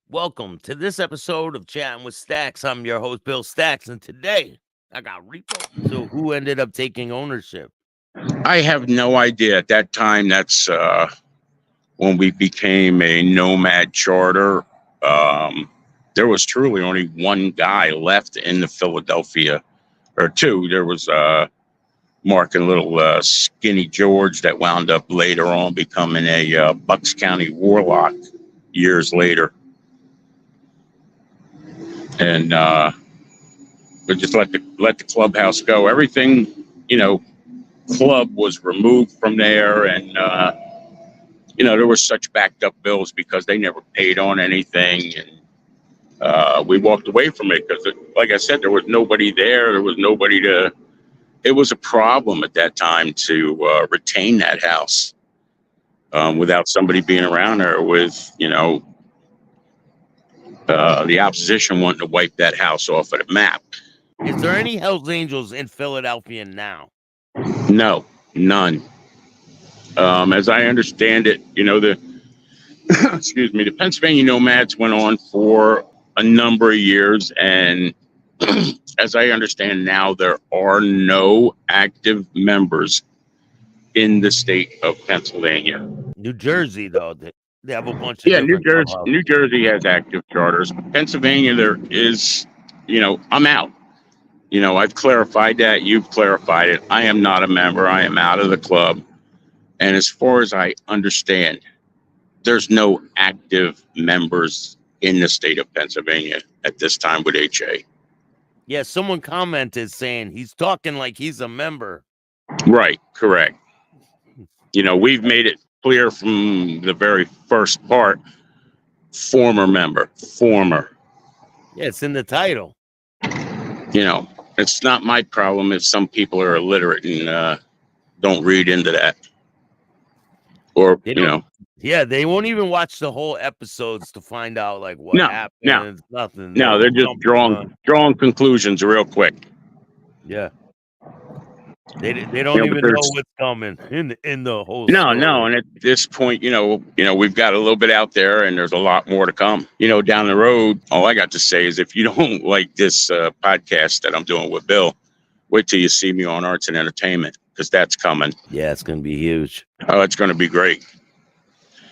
Welcome to this episode of Chattin with Staxx. I'm your host, Bill Staxx, and today I got Repo. So, who ended up taking ownership? I have no idea. At that time, that's when we became a nomad charter. There was truly only one guy left in the Philadelphia, or two. There was Mark and little Skinny George that wound up later on becoming a Bucks County warlock years later. And we just let the clubhouse go. Everything, club was removed from there, and there were such backed up bills because they never paid on anything, and we walked away from it because, like I said, there was nobody there. There was nobody to. It was a problem at that time to retain that house without somebody being around there with, the opposition wanting to wipe that house off of the map. Is there any Hells Angels in Philadelphia now? No, none. As I understand it, the excuse me, the Pennsylvania Nomads went on for a number of years, and as I understand now, there are no active members in the state of Pennsylvania. New Jersey, though, they have a bunch of New Jersey has active charters. Pennsylvania, there is, I'm out. I've clarified that. You've clarified it. I am not a member. I am out of the club. And as far as I understand, there's no active members in the state of Pennsylvania at this time with HA. Yeah, someone commented saying he's talking like he's a member. Right, correct. We've made it clear from the very first part, former member, former. Yeah, it's in the title. It's not my problem if some people are illiterate and don't read into that. Or, Yeah, they won't even watch the whole episodes to find out like what happened. No, nothing. No, they're just drawing conclusions real quick. Yeah. They don't even know what's coming in the whole story. No, and at this point, we've got a little bit out there, and there's a lot more to come. Down the road, all I got to say is if you don't like this podcast that I'm doing with Bill, wait till you see me on Arts and Entertainment, because that's coming. Yeah, it's going to be huge. Oh, it's going to be great.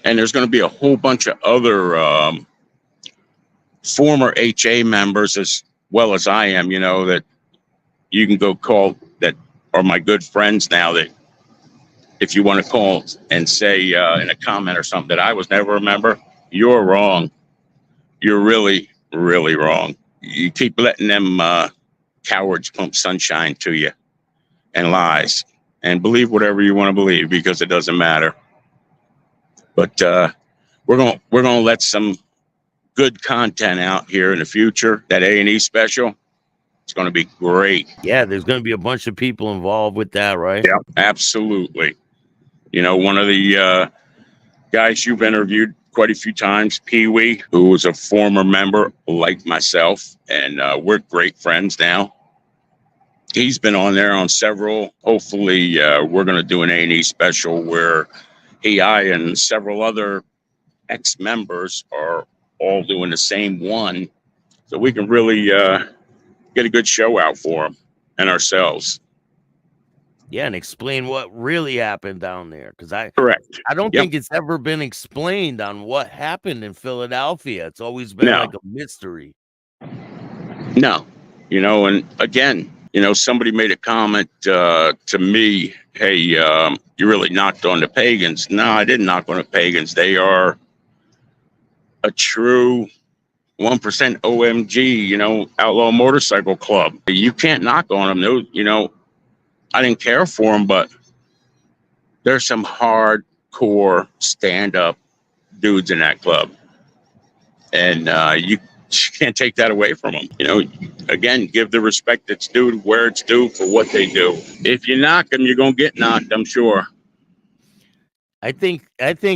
And there's going to be a whole bunch of other former HA members as well as I am, that you can go call that are my good friends now, that if you want to call and say in a comment or something that I was never a member, you're wrong. You're really, really wrong. You keep letting them cowards pump sunshine to you and lies, and believe whatever you want to believe, because it doesn't matter. But we're gonna let some good content out here in the future. That A&E special, it's going to be great. Yeah, there's going to be a bunch of people involved with that, right? Yeah, absolutely. One of the guys you've interviewed quite a few times, Pee-wee, who was a former member like myself, and we're great friends now. He's been on there on several. Hopefully, we're going to do an A&E special where I, and several other ex-members are all doing the same one, so we can really get a good show out for them and ourselves. Yeah, and explain what really happened down there, because I don't think it's ever been explained on what happened in Philadelphia. It's always been like a mystery. No, and again, somebody made a comment to me, hey, you really knocked on the Pagans. No, I didn't knock on the Pagans. They are a true 1% OMG, outlaw motorcycle club. You can't knock on them. Those, I didn't care for them, but there's some hardcore stand-up dudes in that club, and you can't take that away from them. Again, give the respect that's due where it's due for what they do. If you knock them, you're gonna get knocked, I'm sure. I think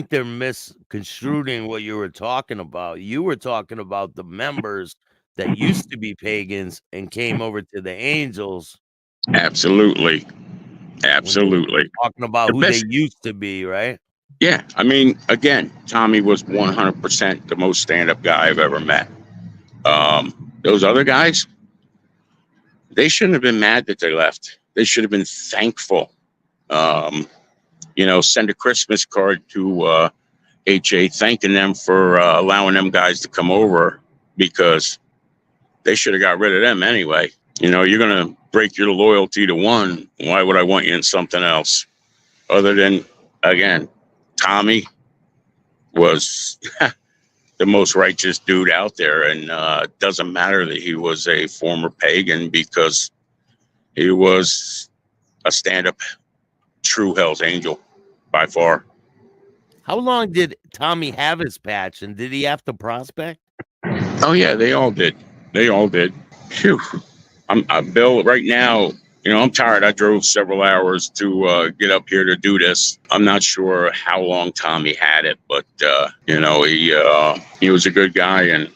they're misconstruing what you were talking about. You were talking about the members that used to be Pagans and came over to the Angels. Absolutely. Talking about who they used to be, right? Yeah, I mean, again, Tommy was 100% the most stand-up guy I've ever met. Those other guys, they shouldn't have been mad that they left. They should have been thankful. Um, send a Christmas card to HA thanking them for allowing them guys to come over, because they should have got rid of them anyway. You're going to break your loyalty to one. Why would I want you in something else? Other than, again, Tommy was the most righteous dude out there. And it doesn't matter that he was a former pagan, because he was a stand-up true Hell's Angel by far. How long did Tommy have his patch, and did he have to prospect? Oh yeah, they all did. They all did. Phew. I'm Bill. Right now, I'm tired. I drove several hours to get up here to do this. I'm not sure how long Tommy had it, but he was a good guy, and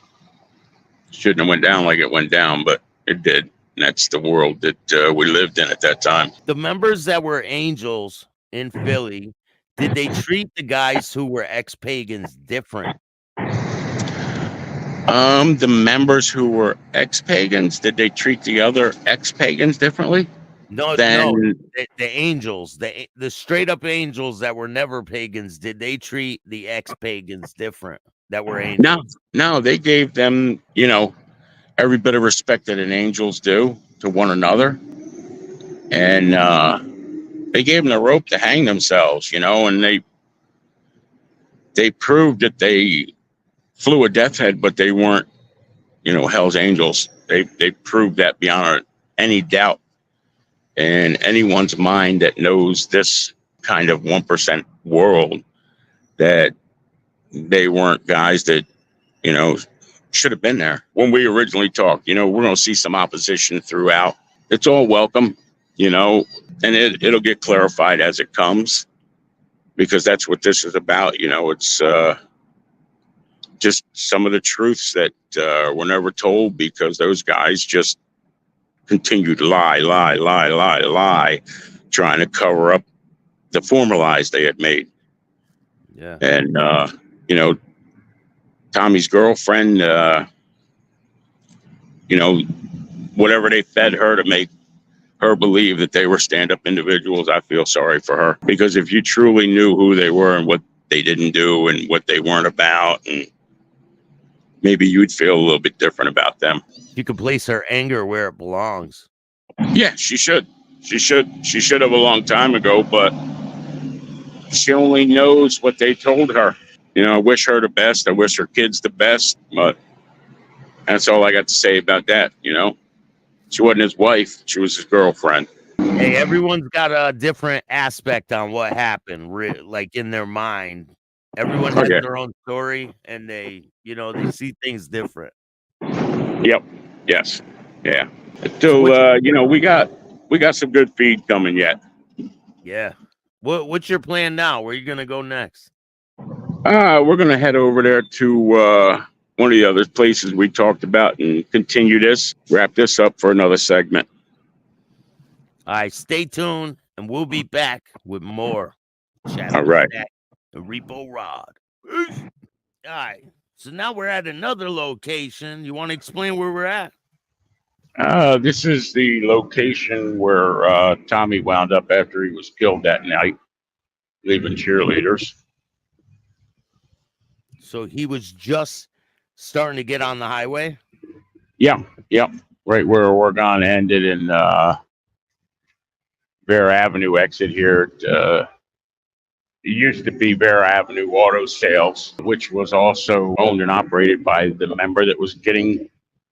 shouldn't have went down like it went down, but it did. And that's the world that we lived in at that time. The members that were angels in Philly, did they treat the guys who were ex-pagans different? The members who were ex-pagans, did they treat the other ex-pagans differently? No, the angels, the straight up angels that were never pagans, did they treat the ex-pagans different that were angels? No, they gave them, every bit of respect that an angels do to one another. And they gave them the rope to hang themselves, and they proved that they flew a death head, but they weren't, Hell's Angels. They proved that beyond any doubt in anyone's mind that knows this kind of 1% world, that they weren't guys that, should have been there. When we originally talked, we're going to see some opposition throughout. It's all welcome, and it'll get clarified as it comes, because that's what this is about. It's just some of the truths that were never told, because those guys just continued to lie, trying to cover up the former lies they had made. Yeah. And, Tommy's girlfriend, whatever they fed her to make her believe that they were stand-up individuals, I feel sorry for her. Because if you truly knew who they were and what they didn't do and what they weren't about, and maybe you'd feel a little bit different about them. You could place her anger where it belongs. Yeah, she should. She should have a long time ago, but she only knows what they told her. I wish her the best. I wish her kids the best, but that's all I got to say about that. She wasn't his wife. She was his girlfriend. Hey, everyone's got a different aspect on what happened, like in their mind. Everyone has their own story, and they see things different. Yep. Yes. Yeah. So, we got some good feed coming yet. Yeah. What's your plan now? Where are you gonna go next? We're gonna head over there to one of the other places we talked about and continue this, wrap this up for another segment. All right, stay tuned, and we'll be back with more Chattin All right. The Repo Rod. All right. So now we're at another location. You want to explain where we're at? This is the location where Tommy wound up after he was killed that night, leaving cheerleaders. So he was just starting to get on the highway? Yep. Right where Oregon ended in Bear Avenue exit here. It used to be Bear Avenue Auto Sales, which was also owned and operated by the member that was getting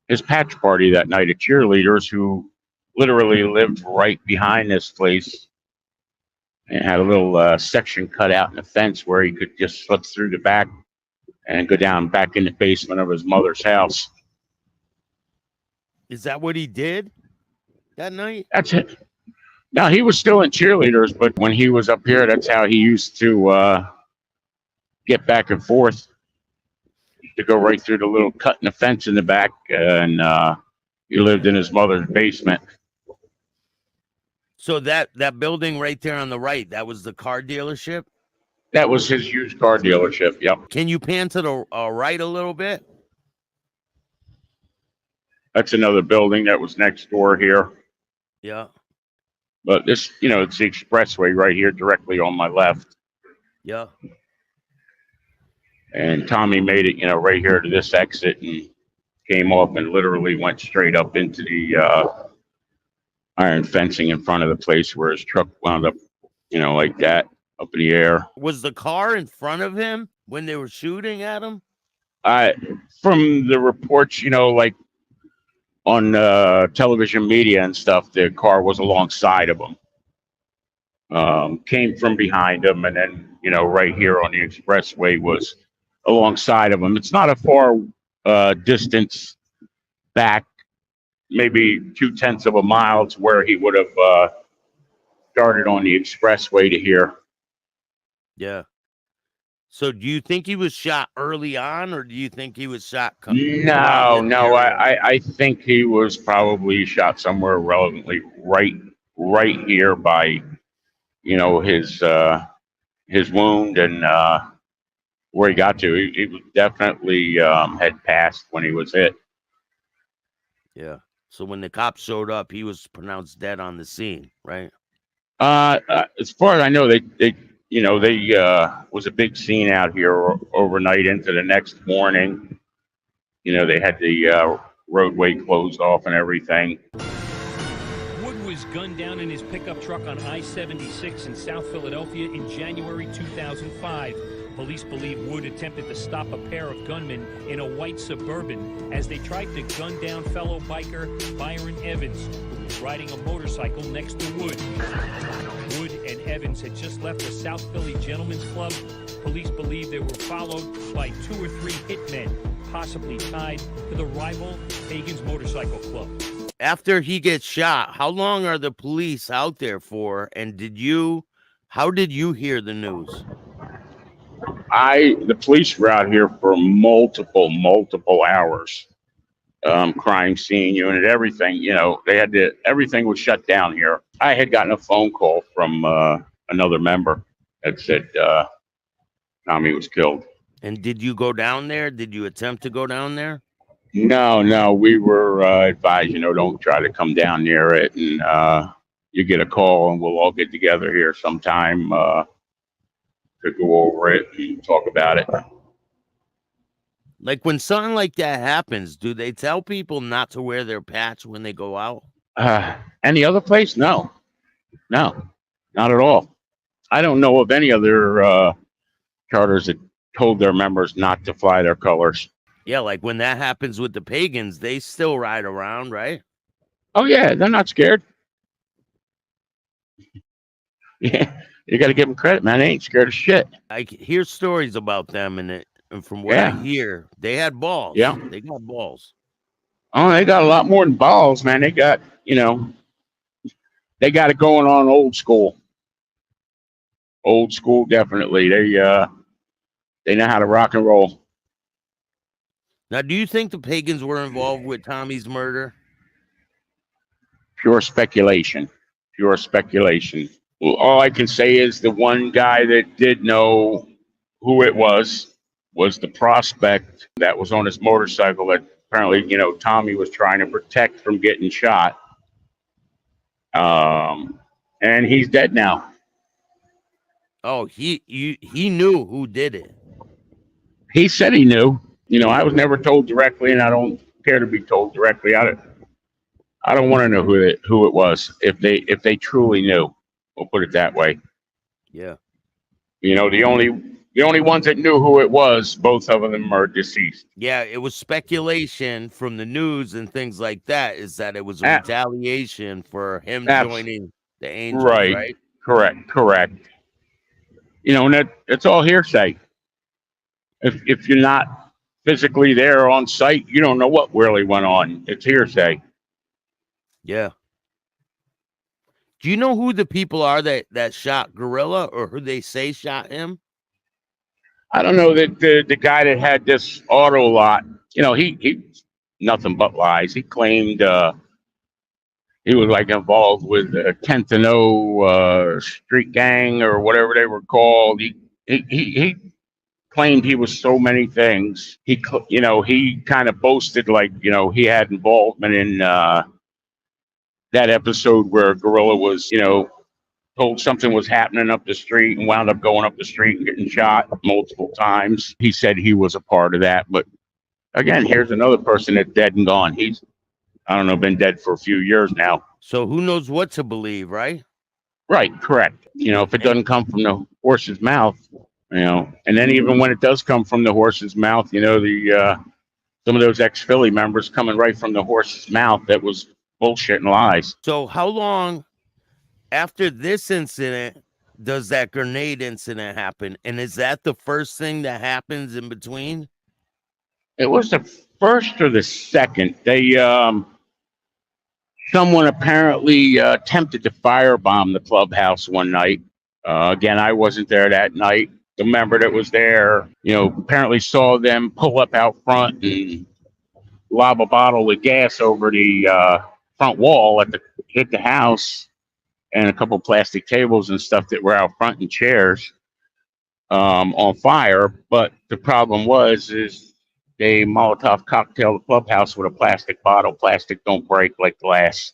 his patch party that night of cheerleaders, who literally lived right behind this place and had a little section cut out in the fence where he could just slip through the back and go down back in the basement of his mother's house. Is that what he did that night? That's it. Now, he was still in cheerleaders, but when he was up here, that's how he used to get back and forth, to go right through the little cut in the fence in the back, and he lived in his mother's basement. So that building right there on the right, that was the car dealership? That was his used car dealership. Yep. Can you pan to the right a little bit? That's another building that was next door here. Yeah. But this, it's the expressway right here, directly on my left. Yeah. And Tommy made it, right here to this exit and came off and literally went straight up into the iron fencing in front of the place where his truck wound up, like that, up in the air. Was the car in front of him when they were shooting at him? From the reports, like on television media and stuff, the car was alongside of him. Came from behind him, and then, right here on the expressway was alongside of him. It's not a far distance back, maybe 0.2 of a mile to where he would have started on the expressway to here. Yeah. So do you think he was shot early on, or do you think he was shot? No. I think he was probably shot somewhere relevantly right here by, his wound and where he got to. He definitely had passed when he was hit. Yeah. So when the cops showed up, he was pronounced dead on the scene, right? As far as I know, they was a big scene out here overnight into the next morning. They had the roadway closed off and everything. Wood was gunned down in his pickup truck on I-76 in South Philadelphia in January 2005. Police believe Wood attempted to stop a pair of gunmen in a white Suburban as they tried to gun down fellow biker Byron Evans, who was riding a motorcycle next to Wood. Wood and Evans had just left the South Philly Gentlemen's Club. Police believe they were followed by 2 or 3 hitmen, possibly tied to the rival Pagans Motorcycle Club. After he gets shot, how long are the police out there for? And how did you hear the news? The police were out here for multiple hours. Crime scene unit, everything, they had everything was shut down here. I had gotten a phone call from another member that said Tommy was killed. And did you go down there? Did you attempt to go down there? No, we were advised, don't try to come down near it. And you get a call and we'll all get together here sometime to go over it and talk about it. Like when something like that happens, do they tell people not to wear their patch when they go out? Any other place? No, not at all. I don't know of any other charters that told their members not to fly their colors. Yeah, like when that happens with the Pagans, they still ride around, right? Oh yeah, they're not scared. Yeah, you got to give them credit, man. They ain't scared of shit. I hear stories about them, and from what I hear, they had balls. Yeah, they got balls. Oh, they got a lot more than balls, man. They got, they got it going on old school. Old school, definitely. They know how to rock and roll. Now, do you think the Pagans were involved with Tommy's murder? Pure speculation. Pure speculation. Well, all I can say is the one guy that did know who it was the prospect that was on his motorcycle that apparently, Tommy was trying to protect from getting shot. And he's dead now. Oh, he knew who did it. He said he knew. I was never told directly, and I don't care to be told directly. I don't want to know who it was. If they truly knew, we'll put it that way. Yeah. The only ones that knew who it was, both of them are deceased. Yeah, it was speculation from the news and things like that. Is that it was a retaliation for him joining the Angels, right? Correct. And that's all hearsay. If you're not physically there on site, you don't know what really went on. It's hearsay. Yeah. Do you know who the people are that shot Gorilla, or who they say shot him? I don't know. That the guy that had this auto lot, he nothing but lies. He claimed he was like involved with the 10th and O street gang or whatever they were called. he claimed he was so many things. He kind of boasted like, he had involvement in that episode where Gorilla was, told something was happening up the street and wound up going up the street and getting shot multiple times. He said he was a part of that. But again, here's another person that's dead and gone. He's, I don't know, been dead for a few years now. So who knows what to believe, right? Right, correct. If it doesn't come from the horse's mouth, and then even when it does come from the horse's mouth, the some of those ex-Philly members coming right from the horse's mouth, that was bullshit and lies. So how long after this incident does that grenade incident happen? And is that the first thing that happens in between? It was the first or the second. They someone apparently attempted to firebomb the clubhouse one night. Again, I wasn't there that night. The member that was there, apparently saw them pull up out front and lob a bottle of gas over the front wall hit the house, and a couple plastic tables and stuff that were out front and chairs on fire. But the problem is they Molotov cocktail the clubhouse with a plastic bottle. Plastic don't break like glass.